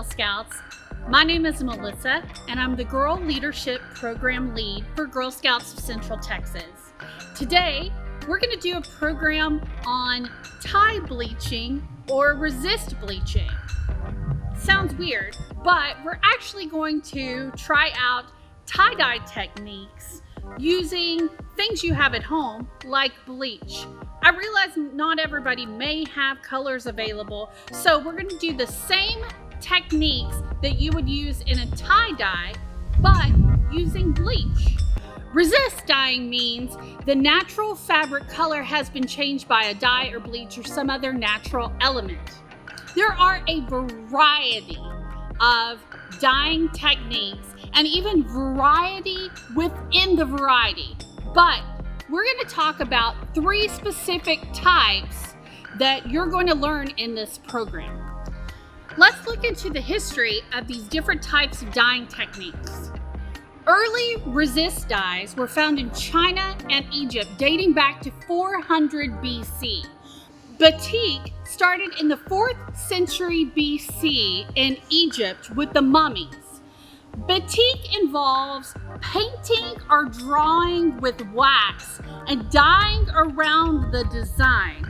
Girl Scouts. My name is Melissa, and I'm the Girl Leadership Program Lead for Girl Scouts of Central Texas. Today, we're going to do a program on tie bleaching or resist bleaching. Sounds weird, but we're actually going to try out tie-dye techniques using things you have at home, like bleach. I realize not everybody may have colors available, so we're going to do the same techniques that you would use in a tie-dye, but using bleach. Resist dyeing means the natural fabric color has been changed by a dye or bleach or some other natural element. There are a variety of dyeing techniques and even variety within the variety, but we're going to talk about 3 specific types that you're going to learn in this program. Let's look into the history of these different types of dyeing techniques. Early resist dyes were found in China and Egypt dating back to 400 BC. Batik started in the 4th century BC in Egypt with the mummies. Batik involves painting or drawing with wax and dyeing around the design.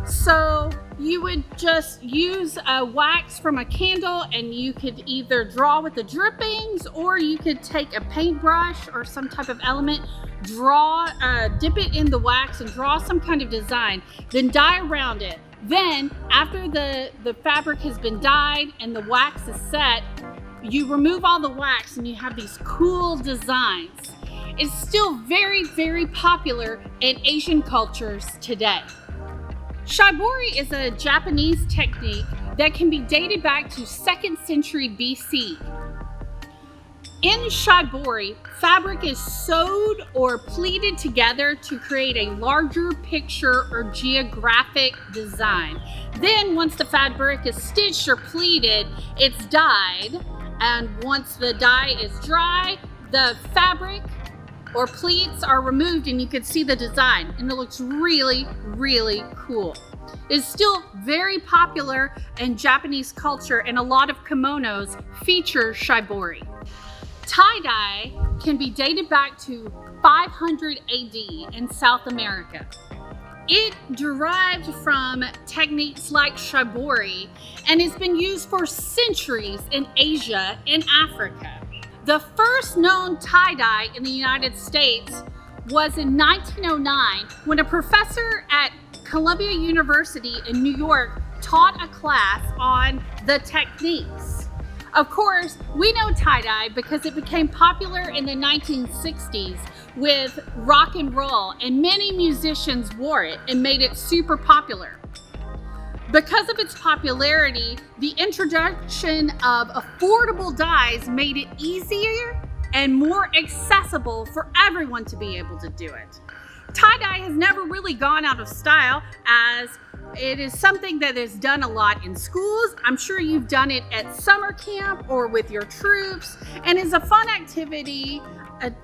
So you would just use a wax from a candle, and you could either draw with the drippings, or you could take a paintbrush or some type of element, dip it in the wax and draw some kind of design, then dye around it. Then after the fabric has been dyed and the wax is set, you remove all the wax and you have these cool designs. It's still very, very popular in Asian cultures today. Shibori is a Japanese technique that can be dated back to 2nd century BC. In shibori, fabric is sewed or pleated together to create a larger picture or geographic design. Then once the fabric is stitched or pleated, it's dyed. And once the dye is dry, the fabric or pleats are removed and you can see the design, and it looks really, really cool. It's still very popular in Japanese culture, and a lot of kimonos feature shibori. Tie-dye can be dated back to 500 AD in South America. It derived from techniques like shibori and has been used for centuries in Asia and Africa. The first known tie-dye in the United States was in 1909 when a professor at Columbia University in New York taught a class on the techniques. Of course, we know tie-dye because it became popular in the 1960s with rock and roll, and many musicians wore it and made it super popular. Because of its popularity, the introduction of affordable dyes made it easier and more accessible for everyone to be able to do it. Tie-dye has never really gone out of style, as it is something that is done a lot in schools. I'm sure you've done it at summer camp or with your troops, and is a fun activity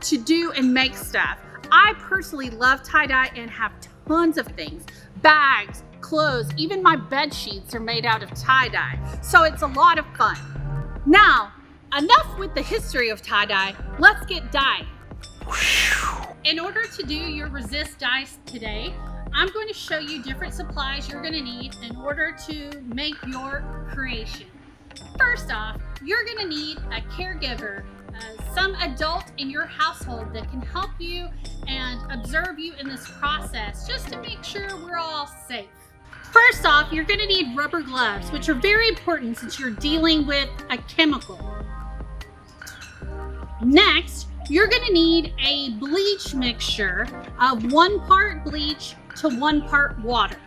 to do and make stuff. I personally love tie-dye and have tons of things. Bags, clothes, even my bed sheets are made out of tie-dye. So it's a lot of fun. Now, enough with the history of tie-dye. Let's get dyeing. In order to do your resist dyes today, I'm going to show you different supplies you're going to need in order to make your creation. First off, you're going to need a caregiver, some adult in your household that can help you and observe you in this process, just to make sure we're all safe. First off, you're going to need rubber gloves, which are very important since you're dealing with a chemical. Next, you're going to need a bleach mixture of 1 part bleach to 1 part water.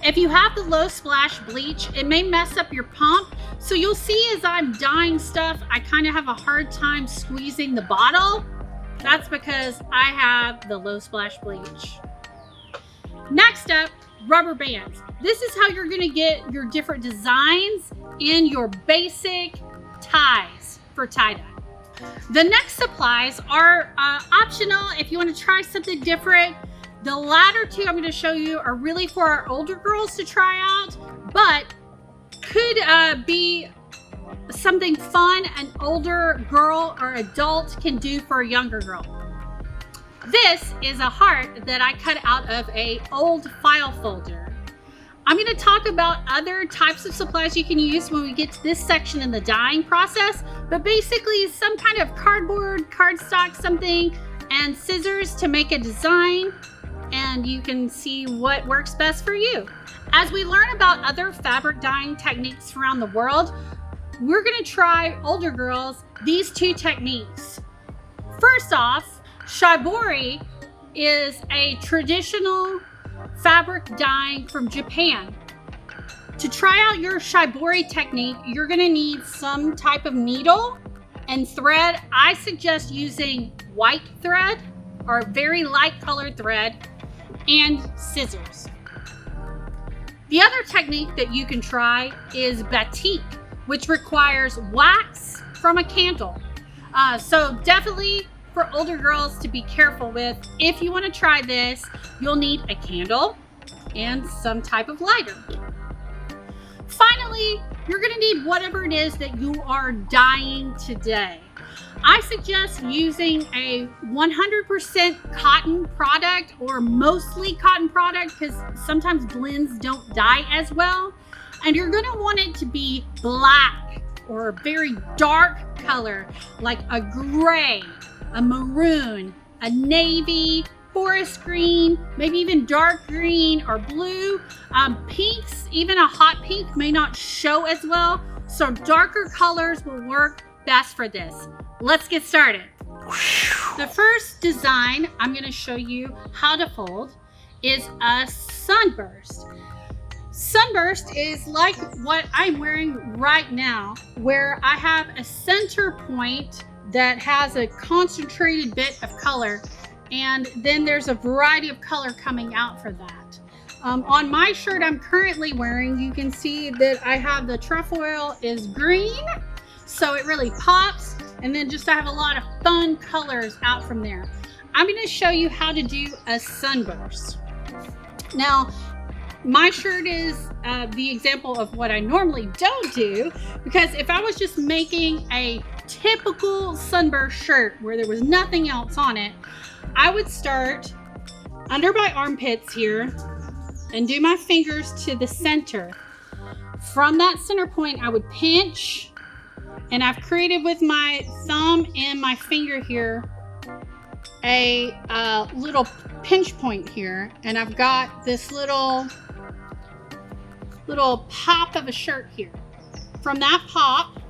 If you have the low splash bleach, it may mess up your pump, so you'll see as I'm dyeing stuff, I kind of have a hard time squeezing the bottle. That's because I have the low splash bleach. Next up, rubber bands. This is how you're going to get your different designs in your basic ties for tie-dye. The next supplies are optional if you want to try something different. The latter 2 I'm going to show you are really for our older girls to try out, but could be something fun an older girl or adult can do for a younger girl. This is a heart that I cut out of an old file folder. I'm going to talk about other types of supplies you can use when we get to this section in the dyeing process, but basically some kind of cardboard, cardstock, something, and scissors to make a design, and you can see what works best for you. As we learn about other fabric dyeing techniques around the world, we're going to try older girls these two techniques. First off, shibori is a traditional fabric dyeing from Japan. To try out your shibori technique, you're going to need some type of needle and thread. I suggest using white thread or very light colored thread and scissors. The other technique that you can try is batik, which requires wax from a candle. So definitely for older girls to be careful with. If you want to try this, you'll need a candle and some type of lighter. Finally, you're going to need whatever it is that you are dyeing today. I suggest using a 100% cotton product or mostly cotton product because sometimes blends don't dye as well. And you're going to want it to be black or a very dark color like a gray, a maroon, a navy, forest green, maybe even dark green or blue. Pinks, even a hot pink may not show as well, so darker colors will work best for this. Let's get started. The first design I'm going to show you how to fold is a sunburst. Sunburst is like what I'm wearing right now, where I have a center point that has a concentrated bit of color, and then there's a variety of color coming out for that. On my shirt I'm currently wearing, you can see that I have the trefoil is green, so it really pops, and then just I have a lot of fun colors out from there. I'm going to show you how to do a sunburst. Now, my shirt is the example of what I normally don't do, because if I was just making a typical sunburst shirt where there was nothing else on it, I would start under my armpits here and do my fingers to the center. From that center point, I would pinch, and I've created with my thumb and my finger here a little pinch point here, and I've got this little pop of a shirt here. From that pop,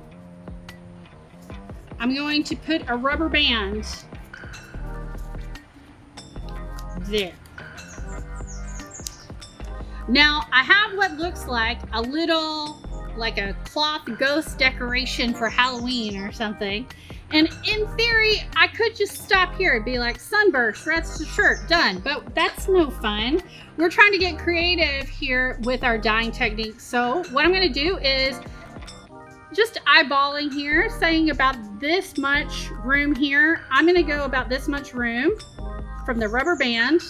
I'm going to put a rubber band there. Now I have what looks like a little, like a cloth ghost decoration for Halloween or something. And in theory, I could just stop here and be like, sunburst, that's the shirt, done. But that's no fun. We're trying to get creative here with our dyeing technique. So what I'm going to do is just eyeballing here, saying about this much room here. I'm going to go about this much room from the rubber band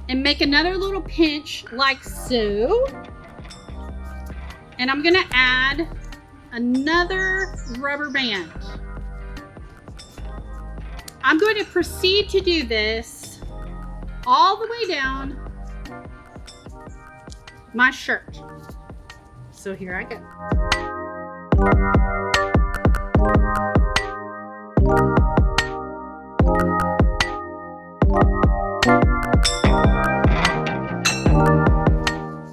and make another little pinch like so. And I'm going to add another rubber band. I'm going to proceed to do this all the way down my shirt. So here I go.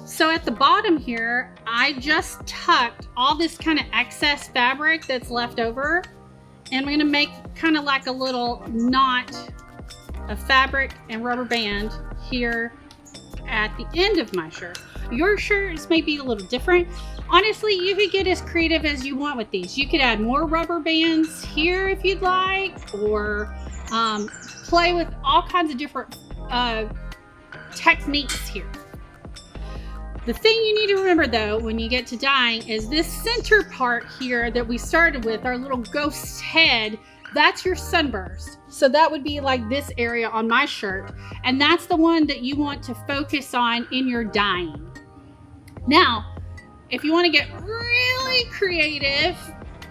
So at the bottom here, I just tucked all this kind of excess fabric that's left over, and I'm going to make kind of like a little knot of fabric and rubber band here at the end of my shirt. Your shirts may be a little different. Honestly, you could get as creative as you want with these. You could add more rubber bands here if you'd like, or play with all kinds of different techniques here. The thing you need to remember though when you get to dyeing is this center part here that we started with, our little ghost head, that's your sunburst. So that would be like this area on my shirt, and that's the one that you want to focus on in your dyeing. Now, if you want to get really creative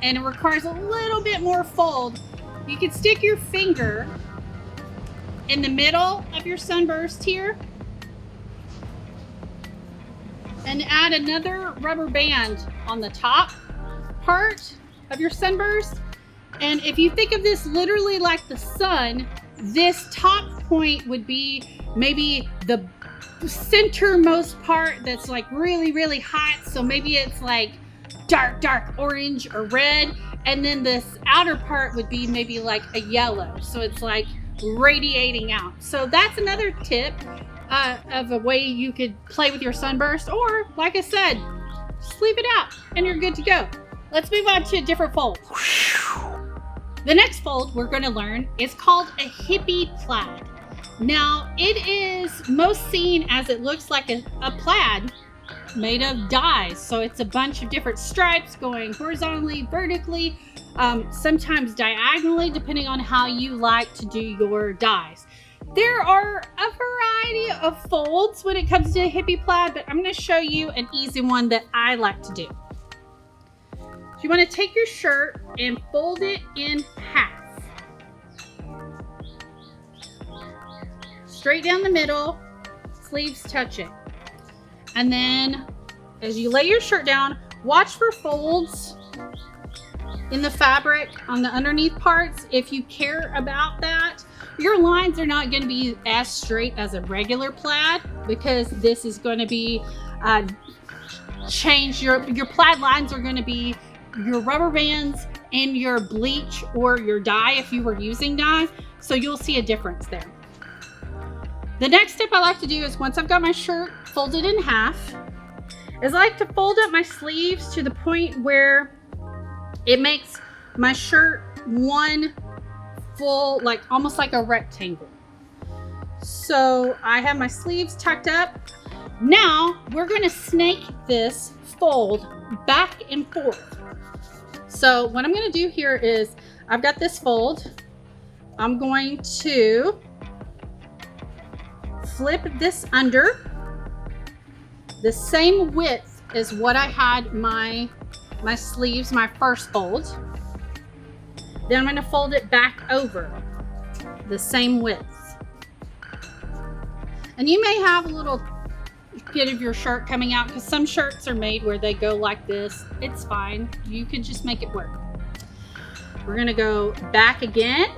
and it requires a little bit more fold, you can stick your finger in the middle of your sunburst here and add another rubber band on the top part of your sunburst. And if you think of this literally like the sun, this top point would be maybe the centermost part that's like really, really hot. So maybe it's like dark orange or red. And then this outer part would be maybe like a yellow. So it's like radiating out. So that's another tip of a way you could play with your sunburst, or like I said, just leave it out and you're good to go. Let's move on to a different fold. The next fold we're going to learn is called a hippie plaid. Now, it is most seen as it looks like a plaid made of dyes. So it's a bunch of different stripes going horizontally, vertically, sometimes diagonally, depending on how you like to do your dyes. There are a variety of folds when it comes to a hippie plaid, but I'm going to show you an easy one that I like to do. So you want to take your shirt and fold it in half. Straight down the middle, sleeves touch it. And then as you lay your shirt down, watch for folds in the fabric on the underneath parts. If you care about that, your lines are not going to be as straight as a regular plaid, because this is going to be changed. Your plaid lines are going to be your rubber bands and your bleach or your dye if you were using dye. So you'll see a difference there. The next tip I like to do is, once I've got my shirt folded in half, is I like to fold up my sleeves to the point where it makes my shirt one full, like almost like a rectangle. So I have my sleeves tucked up. Now we're going to snake this fold back and forth. So what I'm going to do here is, I've got this fold. I'm going to flip this under the same width as what I had my sleeves, my first fold. Then I'm going to fold it back over the same width. And you may have a little bit of your shirt coming out, because some shirts are made where they go like this. It's fine. You can just make it work. We're going to go back again.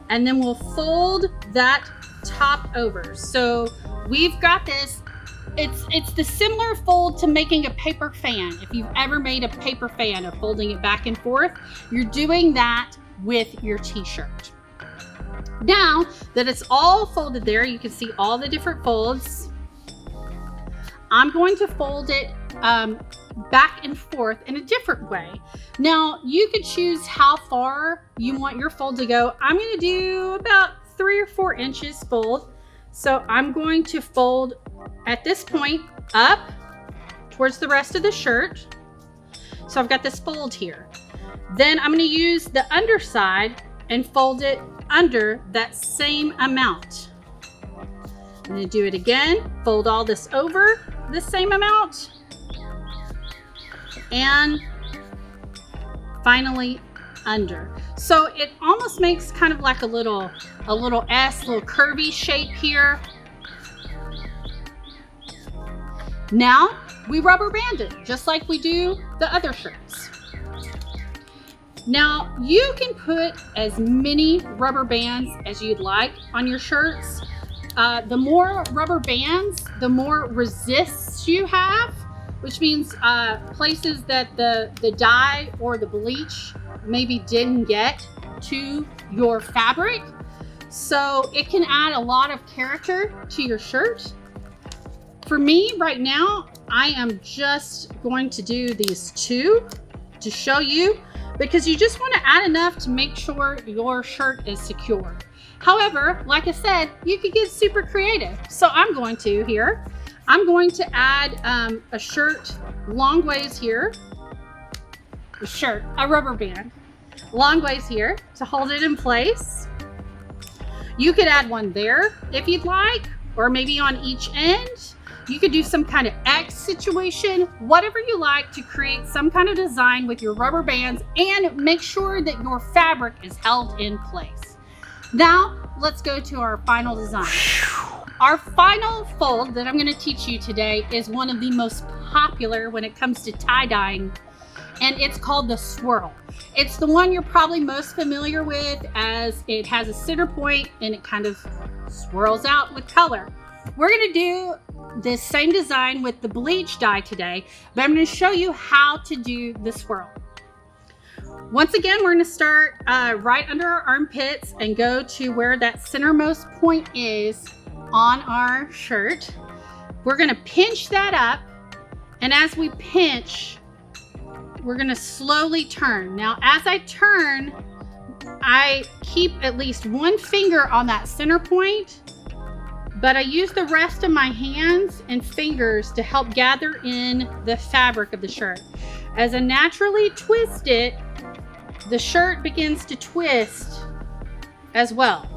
And then we'll fold that top over. So we've got this. It's the similar fold to making a paper fan. If you've ever made a paper fan of folding it back and forth, you're doing that with your t-shirt. Now that it's all folded there, you can see all the different folds. I'm going to fold it back and forth in a different way. Now you could choose how far you want your fold to go. I'm going to do about 3 or 4 inches fold. So I'm going to fold at this point up towards the rest of the shirt. So I've got this fold here. Then I'm going to use the underside and fold it under that same amount. I'm going to do it again, fold all this over the same amount, and finally under. So it almost makes kind of like a little S, little curvy shape here. Now we rubber band it just like we do the other shirts. Now you can put as many rubber bands as you'd like on your shirts. The more rubber bands, the more resists you have, which means places that the dye or the bleach maybe didn't get to your fabric. So it can add a lot of character to your shirt. For me right now, I am just going to do these 2 to show you, because you just want to add enough to make sure your shirt is secure. However, like I said, you could get super creative. So I'm going to here. I'm going to add a shirt long ways here. A rubber band long ways here to hold it in place. You could add one there if you'd like, or maybe on each end. You could do some kind of X situation, whatever you like to create some kind of design with your rubber bands and make sure that your fabric is held in place. Now, let's go to our final design. Our final fold that I'm going to teach you today is one of the most popular when it comes to tie-dyeing, and it's called the swirl. It's the one you're probably most familiar with, as it has a center point and it kind of swirls out with color. We're going to do this same design with the bleach dye today, but I'm going to show you how to do the swirl. Once again, we're going to start right under our armpits and go to where that centermost point is on our shirt. We're going to pinch that up, and as we pinch, we're going to slowly turn. Now, as I turn, I keep at least one finger on that center point, but I use the rest of my hands and fingers to help gather in the fabric of the shirt. As I naturally twist it, the shirt begins to twist as well.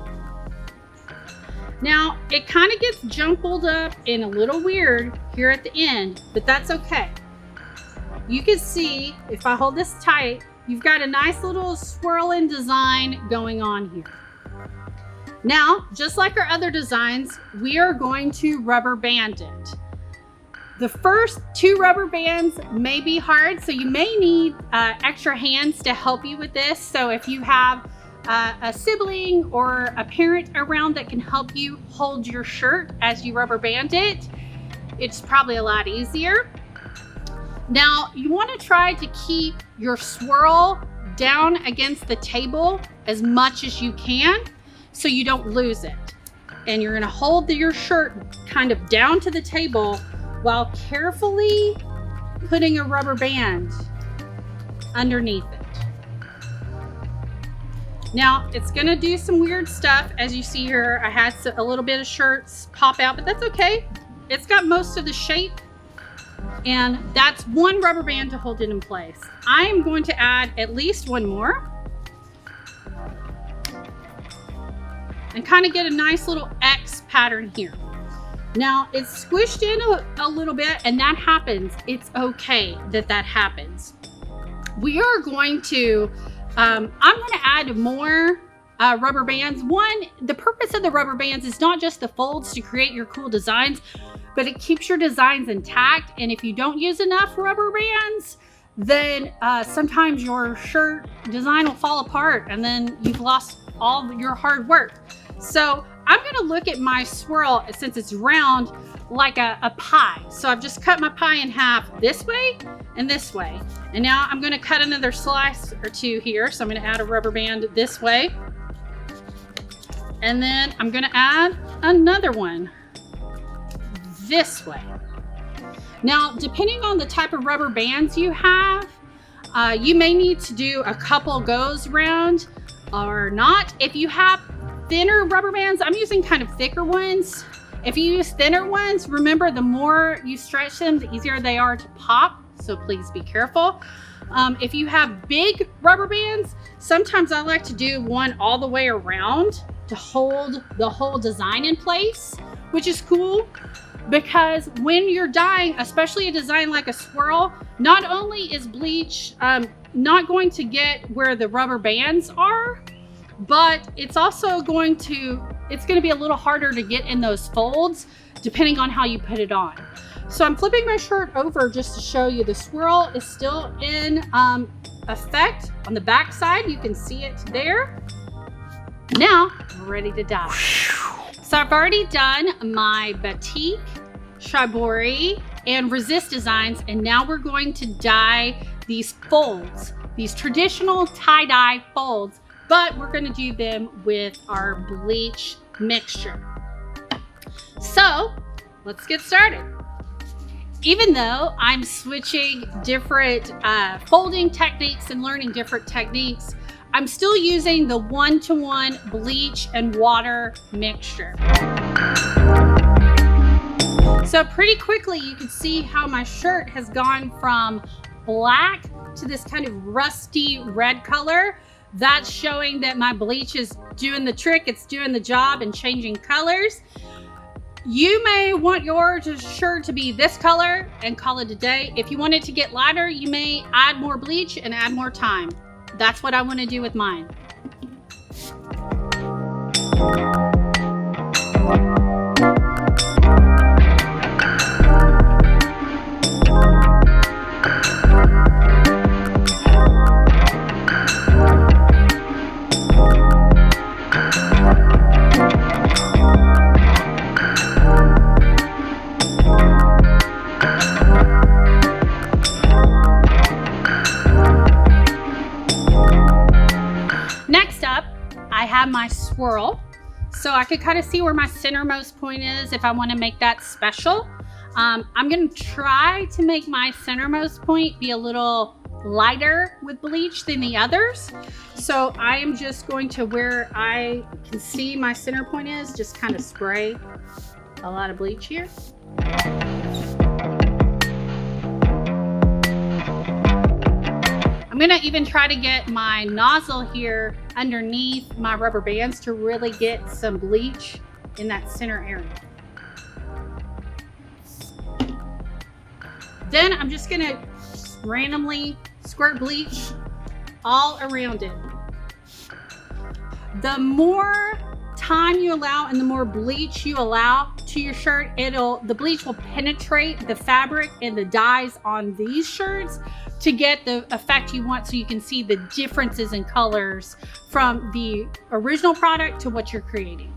Now, it kind of gets jumbled up and a little weird here at the end, but that's okay. You can see, if I hold this tight, you've got a nice little swirling design going on here. Now, just like our other designs, we are going to rubber band it. The first 2 rubber bands may be hard, so you may need extra hands to help you with this. So if you have a sibling or a parent around that can help you hold your shirt as you rubber band it, it's probably a lot easier. Now, you want to try to keep your swirl down against the table as much as you can so you don't lose it. And you're going to hold your shirt kind of down to the table while carefully putting a rubber band underneath it. Now, it's going to do some weird stuff. As you see here, I had a little bit of shirts pop out, but that's okay. It's got most of the shape, and that's one rubber band to hold it in place. I am going to add at least one more and kind of get a nice little X pattern here. Now, it's squished in a little bit, and that happens. It's okay that that happens. We are going to I'm going to add more rubber bands. The purpose of the rubber bands is not just the folds to create your cool designs, but it keeps your designs intact. And if you don't use enough rubber bands, then sometimes your shirt design will fall apart and then you've lost all your hard work. So I'm going to look at my swirl, since it's round, like a pie. So I've just cut my pie in half this way and this way. And now I'm going to cut another slice or 2 here. So I'm going to add a rubber band this way. And then I'm going to add another one this way. Now, depending on the type of rubber bands you have, you may need to do a couple goes around or not. If you have thinner rubber bands, I'm using kind of thicker ones. If you use thinner ones, remember, the more you stretch them, the easier they are to pop. So please be careful. If you have big rubber bands, sometimes I like to do one all the way around to hold the whole design in place, which is cool because when you're dyeing, especially a design like a swirl, not only is bleach not going to get where the rubber bands are, but it's also going to be a little harder to get in those folds depending on how you put it on. So I'm flipping my shirt over just to show you the swirl is still in effect on the back side. You can see it there. Now we're ready to dye. So I've already done my batik, shibori, and resist designs, and now we're going to dye these folds, these traditional tie-dye folds, but we're going to do them with our bleach mixture. So let's get started. Even though I'm switching different folding techniques and learning different techniques, I'm still using the 1-to-1 bleach and water mixture. So pretty quickly you can see how my shirt has gone from black to this kind of rusty red color. That's showing that my bleach is doing the trick. It's doing the job and changing colors. You may want your shirt to be this color and call it a day. If you want it to get lighter, you may add more bleach and add more time. That's what I want to do with mine. Next up, I have my swirl. So I could kind of see where my centermost point is if I want to make that special. I'm going to try to make my centermost point be a little lighter with bleach than the others. So I am just going to, where I can see my center point is, just kind of spray a lot of bleach here. I'm gonna even try to get my nozzle here underneath my rubber bands to really get some bleach in that center area. Then I'm just gonna randomly squirt bleach all around it. The more time you allow and the more bleach you allow to your shirt, the bleach will penetrate the fabric and the dyes on these shirts to get the effect you want, so you can see the differences in colors from the original product to what you're creating.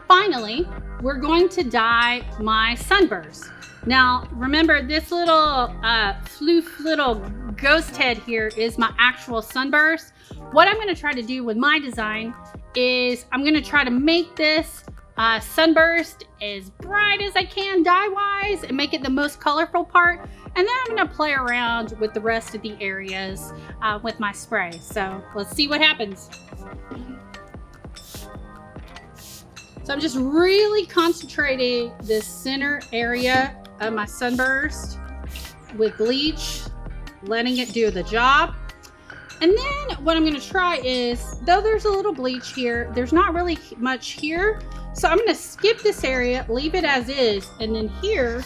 Finally, we're going to dye my sunburst. Now, remember, this little floof little ghost head here is my actual sunburst. What I'm going to try to do with my design is I'm going to try to make this sunburst as bright as I can dye-wise and make it the most colorful part. And then I'm going to play around with the rest of the areas with my spray. So let's see what happens. So I'm just really concentrating this center area of my sunburst with bleach, letting it do the job. And then what I'm going to try is, though there's a little bleach here, there's not really much here. So I'm going to skip this area, leave it as is, and then here,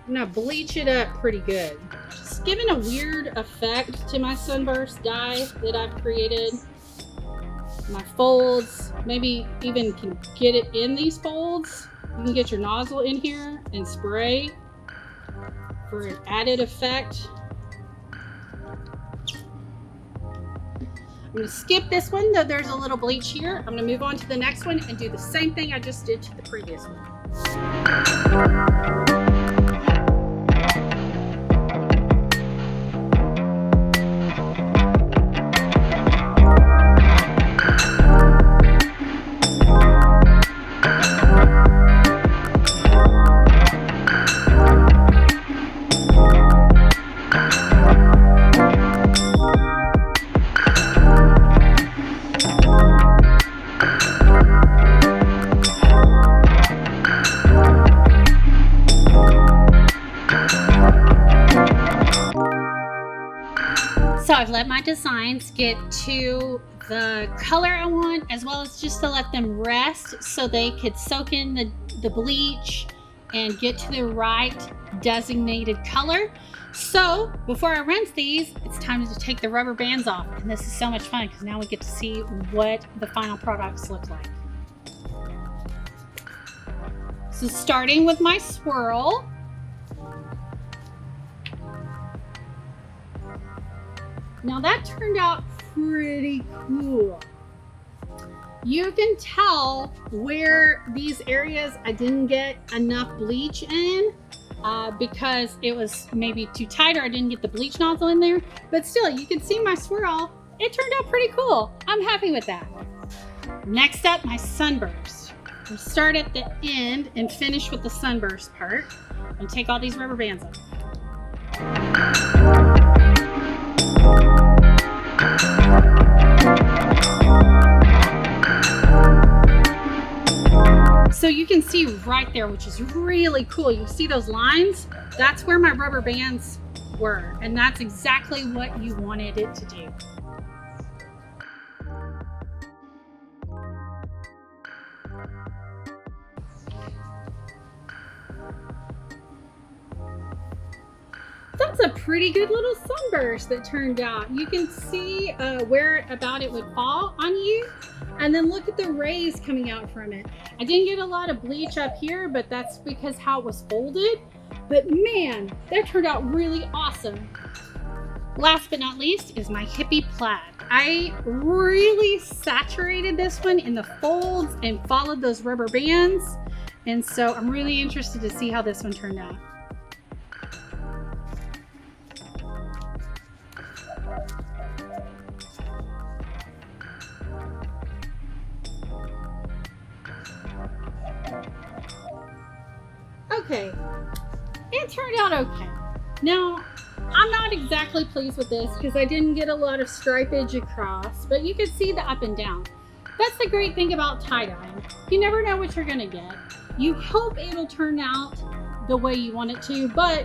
I'm going to bleach it up pretty good. Just giving a weird effect to my sunburst dye that I've created. My folds, maybe even can get it in these folds. You can get your nozzle in here and spray for an added effect. I'm going to skip this one, though there's a little bleach here. I'm going to move on to the next one and do the same thing I just did to the previous one. So I've let my designs get to the color I want, as well as just to let them rest so they could soak in the bleach and get to the right designated color. So before I rinse these, it's time to take the rubber bands off. And this is so much fun because now we get to see what the final products look like. So starting with my swirl, now that turned out pretty cool. You can tell where these areas I didn't get enough bleach in because it was maybe too tight or I didn't get the bleach nozzle in there. But still, you can see my swirl. It turned out pretty cool. I'm happy with that. Next up, my sunburst. We'll start at the end and finish with the sunburst part. And take all these rubber bands off. So you can see right there, which is really cool. You see those lines? That's where my rubber bands were, and that's exactly what you wanted it to do. That's a pretty good little sunburst that turned out. You can see where about it would fall on you, and then look at the rays coming out from it. I didn't get a lot of bleach up here, but that's because how it was folded. But man, that turned out really awesome. Last but not least is my hippie plaid. I really saturated this one in the folds and followed those rubber bands. And so I'm really interested to see how this one turned out. Okay, it turned out okay. Now, I'm not exactly pleased with this because I didn't get a lot of stripage across, but you can see the up and down. That's the great thing about tie-dyeing. You never know what you're gonna get. You hope it'll turn out the way you want it to, but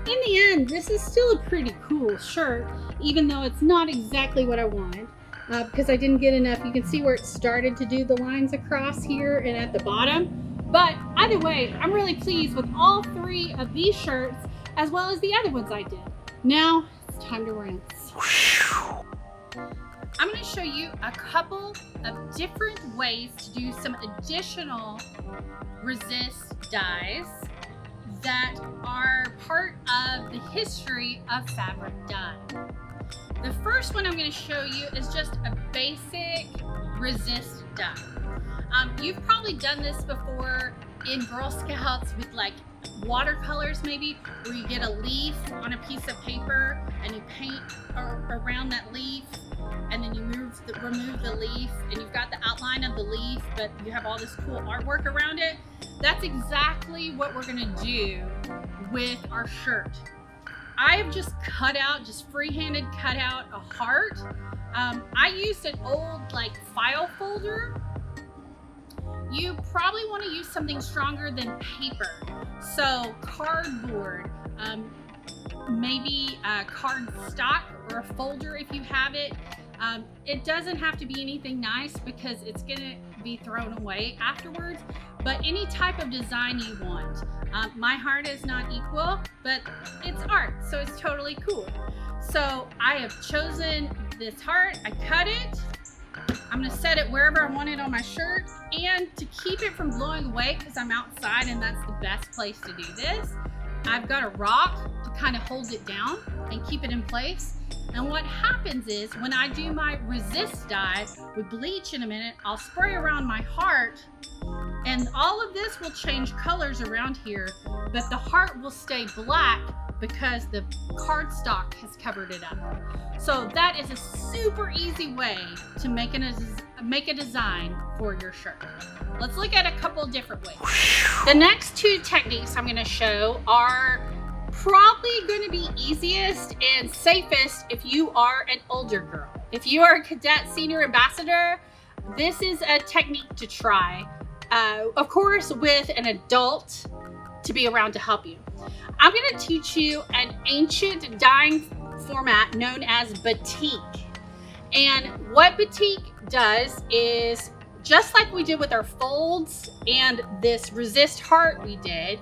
in the end, this is still a pretty cool shirt, even though it's not exactly what I wanted. Because I didn't get enough. You can see where it started to do the lines across here and at the bottom. But either way, I'm really pleased with all three of these shirts, as well as the other ones I did. Now, it's time to rinse. I'm gonna show you a couple of different ways to do some additional resist dyes that are part of the history of fabric dye. The first one I'm gonna show you is just a basic resist dye. You've probably done this before in Girl Scouts with like watercolors maybe, where you get a leaf on a piece of paper and you paint around that leaf, and then you remove the leaf and you've got the outline of the leaf, but you have all this cool artwork around it. That's exactly what we're gonna do with our shirt. I have just freehanded cut out a heart. I used an old like file folder. You probably want to use something stronger than paper. So cardboard, maybe a card stock or a folder if you have it. It doesn't have to be anything nice because it's gonna be thrown away afterwards, but any type of design you want. My heart is not equal, but it's art, so it's totally cool. So I have chosen this heart, I cut it. I'm gonna set it wherever I want it on my shirt, and to keep it from blowing away, because I'm outside and that's the best place to do this, I've got a rock to kind of hold it down and keep it in place. And what happens is when I do my resist dye with bleach in a minute, I'll spray around my heart, and all of this will change colors around here, but the heart will stay black because the cardstock has covered it up. So that is a super easy way to make a design for your shirt. Let's look at a couple different ways. The next two techniques I'm gonna show are probably gonna be easiest and safest if you are an older girl. If you are a cadet senior ambassador, this is a technique to try. Of course, with an adult to be around to help you. I'm gonna teach you an ancient dyeing format known as batik. And what batik does is, just like we did with our folds and this resist heart we did,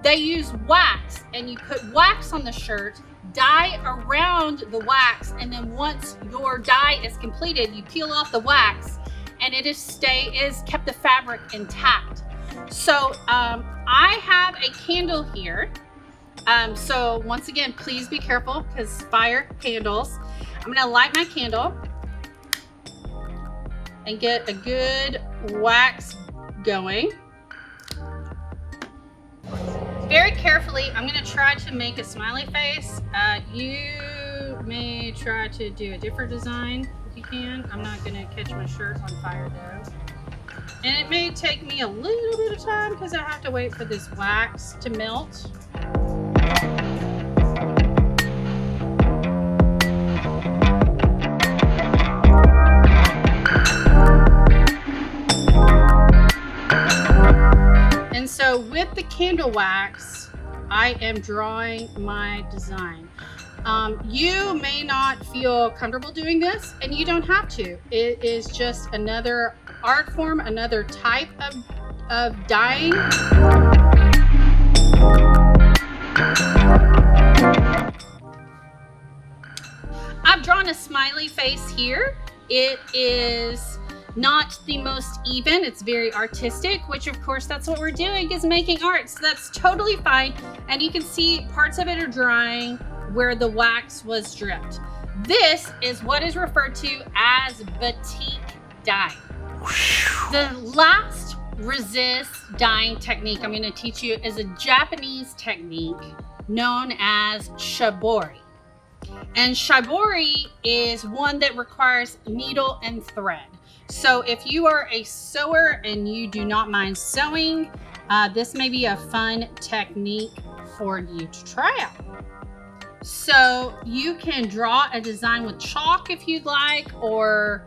they use wax, and you put wax on the shirt, dye around the wax, and then once your dye is completed, you peel off the wax, and it is kept the fabric intact. So I have a candle here. So once again, please be careful because fire candles. I'm gonna light my candle and get a good wax going. Very carefully, I'm gonna try to make a smiley face. You may try to do a different design if you can. I'm not gonna catch my shirt on fire though. And it may take me a little bit of time because I have to wait for this wax to melt. And so with the candle wax, I am drawing my design. You may not feel comfortable doing this, and you don't have to. It is just another art form, another type of dyeing. I've drawn a smiley face here. It is not the most even. It's very artistic, which of course that's what we're doing, is making art. So that's totally fine. And you can see parts of it are drying where the wax was dripped. This is what is referred to as batik dye. The last resist dyeing technique I'm going to teach you is a Japanese technique known as shibori. And shibori is one that requires needle and thread. So if you are a sewer and you do not mind sewing, this may be a fun technique for you to try out. So you can draw a design with chalk if you'd like, or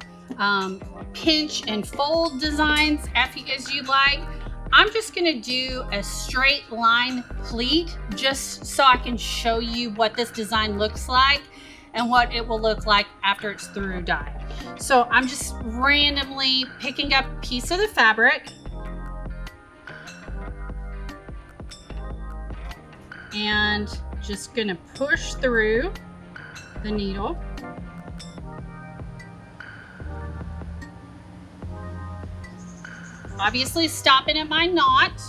pinch and fold designs as you'd like. I'm just gonna do a straight line pleat just so I can show you what this design looks like and what it will look like after it's through dye. So I'm just randomly picking up a piece of the fabric and just gonna push through the needle. Obviously stopping at my knot.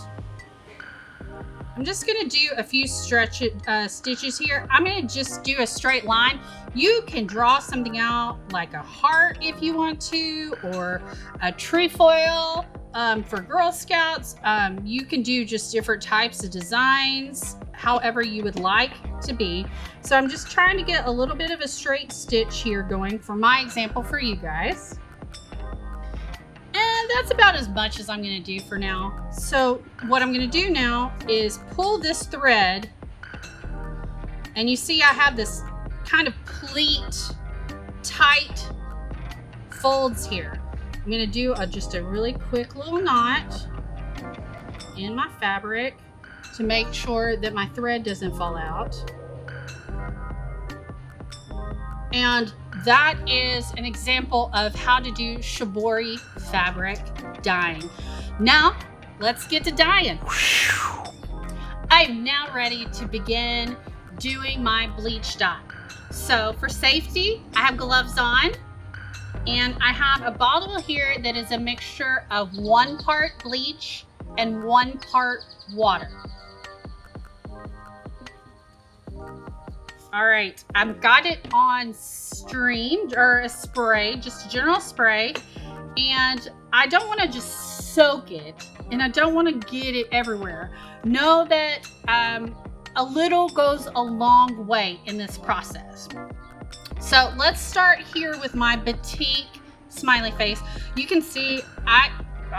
I'm just gonna do a few stitches here. I'm gonna just do a straight line. You can draw something out like a heart if you want to, or a trefoil for Girl Scouts. You can do just different types of designs, however you would like to be. So I'm just trying to get a little bit of a straight stitch here going for my example for you guys. And that's about as much as I'm going to do for now. So what I'm going to do now is pull this thread, and you see I have this kind of pleat tight folds here. I'm going to do just a really quick little knot in my fabric to make sure that my thread doesn't fall out. And that is an example of how to do shibori fabric dyeing. Now, let's get to dyeing. I'm now ready to begin doing my bleach dye. So for safety, I have gloves on, and I have a bottle here that is a mixture of 1 part bleach and 1 part water. All right, I've got it on stream, or a spray, just a general spray. And I don't want to just soak it, and I don't want to get it everywhere. Know that a little goes a long way in this process. So let's start here with my batik smiley face. You can see I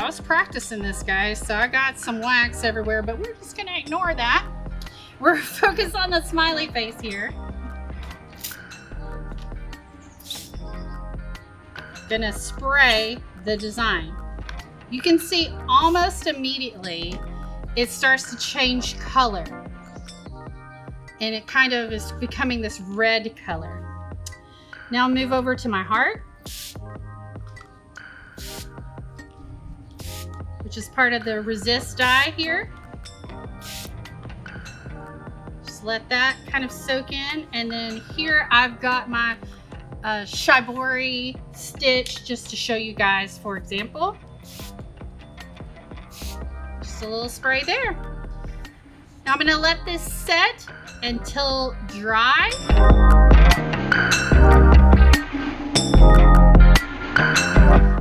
was practicing this, guys, so I got some wax everywhere, but we're just gonna ignore that. We're focused on the smiley face here. Gonna spray the design. You can see almost immediately it starts to change color, and it kind of is becoming this red color. Now move over to my heart, which is part of the resist dye here. Just let that kind of soak in, and then here I've got my shibori stitch just to show you guys, for example. Just a little spray there. Now I'm gonna let this set until dry.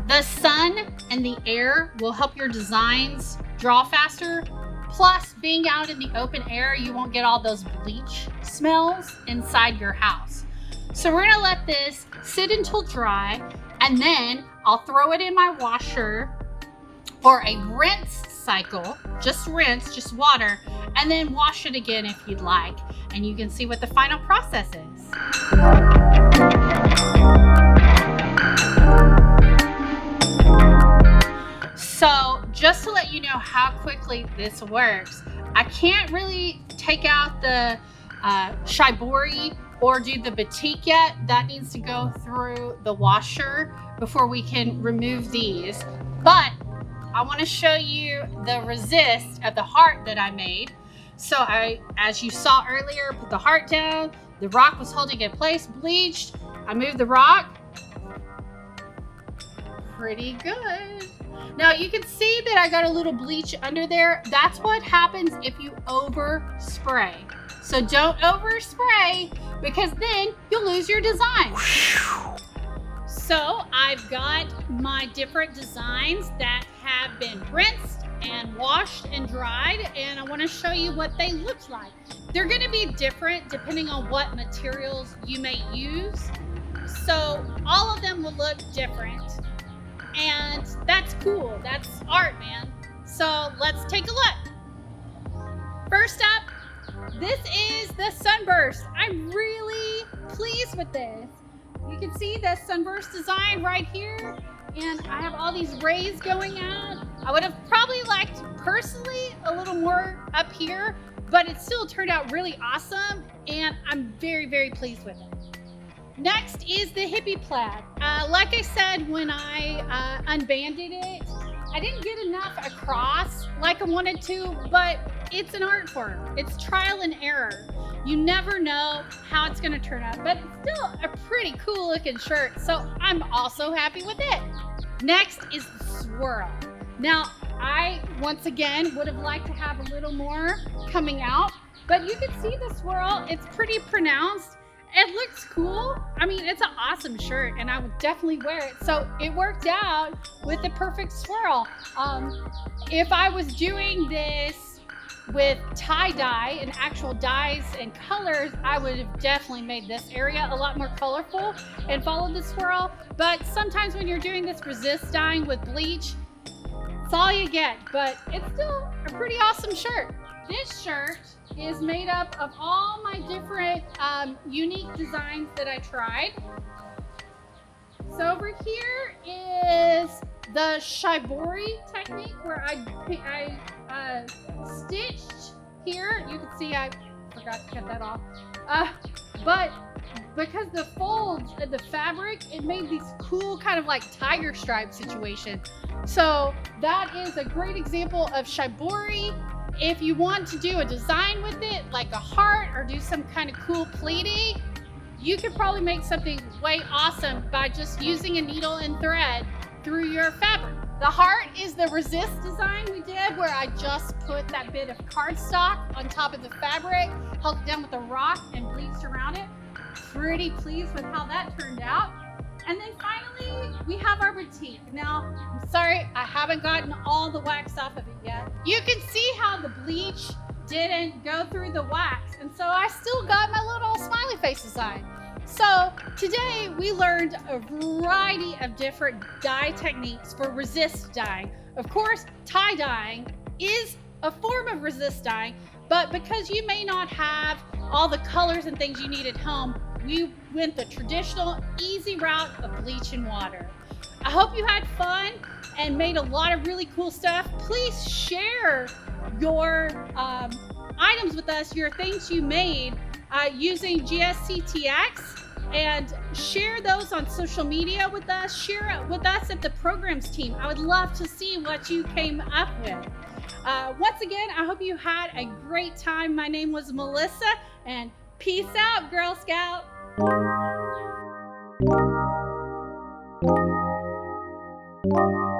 The sun and the air will help your designs draw faster. Plus, being out in the open air, you won't get all those bleach smells inside your house. So we're gonna let this sit until dry, and then I'll throw it in my washer for a rinse cycle. Just rinse, just water, and then wash it again if you'd like. And you can see what the final process is. So just to let you know how quickly this works, I can't really take out the shibori or do the batik yet. That needs to go through the washer before we can remove these. But I want to show you the resist of the heart that I made. So as you saw earlier, put the heart down. The rock was holding in place, bleached. I moved the rock. Pretty good. Now you can see that I got a little bleach under there. That's what happens if you overspray. So don't overspray, because then you'll lose your design. So I've got my different designs that have been rinsed and washed and dried, and I want to show you what they look like. They're going to be different depending on what materials you may use. So all of them will look different, and that's cool. That's art, man. So let's take a look. First up, this is the sunburst. I'm really pleased with this. You can see the sunburst design right here, and I have all these rays going out. I would have probably liked personally a little more up here, but it still turned out really awesome, and I'm very, very pleased with it. Next is the hippie plaid. Like I said, when I unbanded it, I didn't get enough across like I wanted to, but it's an art form. It's trial and error. You never know how it's gonna turn out, but it's still a pretty cool looking shirt, so I'm also happy with it. Next is the swirl. Now, I, once again, would have liked to have a little more coming out, but you can see the swirl. It's pretty pronounced. It looks cool. I mean, it's an awesome shirt, and I would definitely wear it. So it worked out with the perfect swirl. If I was doing this with tie-dye and actual dyes and colors, I would have definitely made this area a lot more colorful and followed the swirl. But sometimes when you're doing this resist dyeing with bleach, it's all you get, but it's still a pretty awesome shirt. This shirt is made up of all my different unique designs that I tried. So over here is the shibori technique, where I stitched here. You can see I forgot to cut that off. But because the folds of the fabric, it made these cool kind of like tiger stripe situation. So that is a great example of shibori. If you want to do a design with it, like a heart, or do some kind of cool pleating, you could probably make something way awesome by just using a needle and thread through your fabric. The heart is the resist design we did, where I just put that bit of cardstock on top of the fabric, held it down with a rock, and bleached around it. Pretty pleased with how that turned out. And then finally, we have our batik. Now, I'm sorry, I haven't gotten all the wax off of it yet. You can see how the bleach didn't go through the wax, and so I still got my little smiley face design. So today we learned a variety of different dye techniques for resist dyeing. Of course, tie dyeing is a form of resist dyeing, but because you may not have all the colors and things you need at home, we went the traditional, easy route of bleach and water. I hope you had fun and made a lot of really cool stuff. Please share your items with us, your things you made using GSCTX, and share those on social media with us. Share it with us at the programs team. I would love to see what you came up with. Once again, I hope you had a great time. My name was Melissa, and peace out, Girl Scout. Thank you.